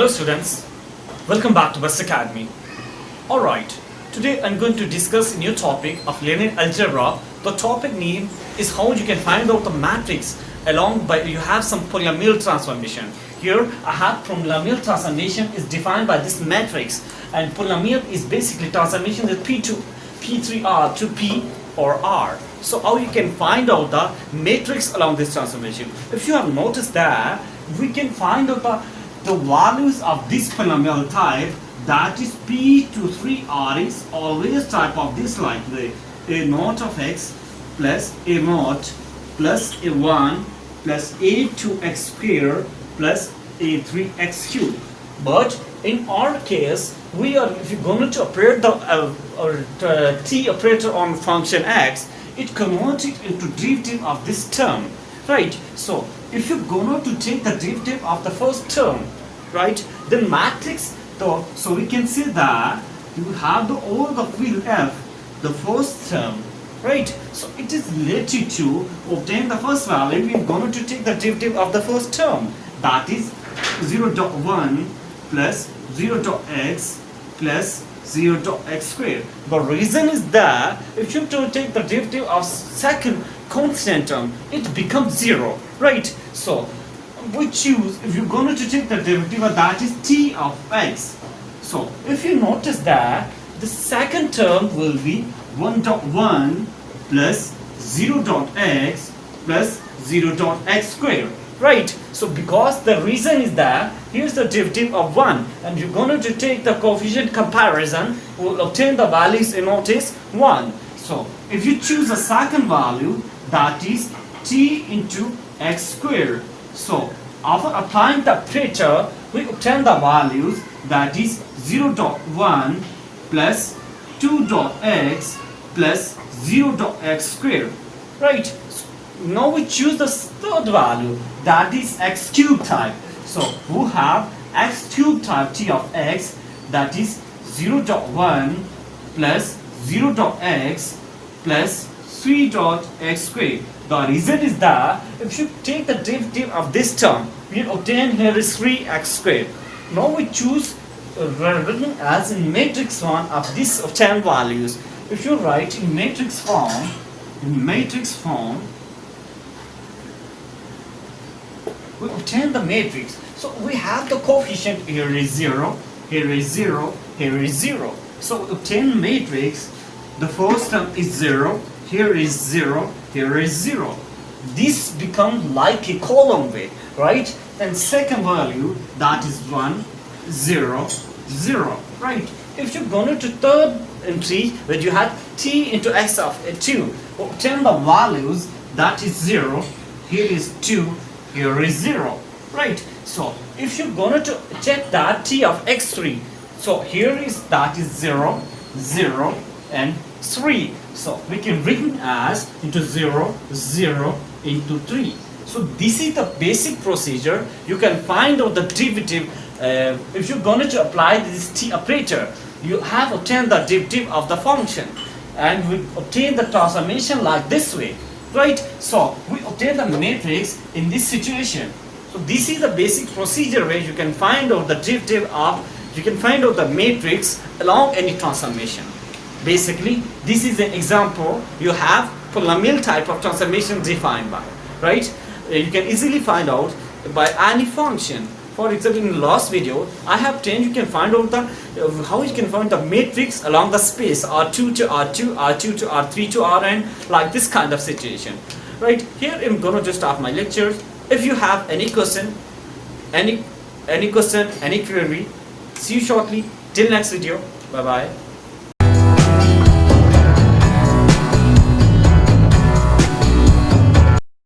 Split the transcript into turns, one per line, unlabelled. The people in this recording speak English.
Hello students, welcome back to Best Academy. Alright, today I'm going to discuss a new topic of linear algebra. The topic name is how you can find out the matrix along by you have some polynomial transformation. Here I have polynomial transformation is defined by this matrix, and polynomial is basically transformation with P2, P3R to P or R. So how you can find out the matrix along this transformation. If you have noticed that we can find out the values of this polynomial type, that is P to 3R is always type of this, like the a naught of x plus a naught plus a 1 plus a 2x square plus a 3x cube. But in our case, we are, if you're going to operate the t operator on function x, it converts it into derivative of this term, right? So if you're going to take the derivative of the first term, right, then matrix though, so we can say that you have the over the field f, the first term, right? So it is related to obtain the first value. We're going to take the derivative of the first term, that is 0.1 plus 0.x plus 0.x squared. The reason is that if you take the derivative of second constant term, it becomes 0, right? So we choose, if you're going to take the derivative of that is t of x. So if you notice that the second term will be 1.1 plus 0.x plus 0.x squared, right? So because the reason is that here's the derivative of 1, and you're going to take the coefficient comparison, will obtain the values in notice 1. So if you choose the second value, that is t into x squared. So after applying the operator, we obtain the values, that is 0.1 plus 2.x plus 0.x squared, right? So now we choose the third value, that is x cube type. So we have x cube type t of x, that is 0.1 plus 0.x plus 3.x squared. The reason is that if you take the derivative of this term, we obtain here is 3x squared. Now we choose written as in matrix form of this obtained values. If you write in matrix form, we obtain the matrix. So we have the coefficient, here is 0, here is 0, here is 0. So we obtain matrix, the first term is 0, here is 0, here is 0. This becomes like a column way, right? Then second value, that is 1, 0, 0, right? If you're going to third entry, where you had t into x of 2, obtain the values, that is 0, here is 2, here is 0, right? So if you're going to check that t of x3, so here is, that is 0, 0 and 3. So we can written as into 0, 0 into 3. So this is the basic procedure. You can find out the derivative. If you're going to apply this t operator, you have obtained the derivative of the function, and we obtain the transformation like this way, right? So we obtain the matrix in this situation. So this is the basic procedure where you can find out the derivative of, you can find out the matrix along any transformation. Basically, this is an example. You have polynomial type of transformation defined by, right? You can easily find out by any function. For example, in the last video, I have 10. You can find out the how you can find the matrix along the space R2 to R2, R2 to R3 to Rn, like this kind of situation, right? Here I'm gonna just start my lecture. If you have any question, any question, any query, see you shortly. Till next video. Bye bye.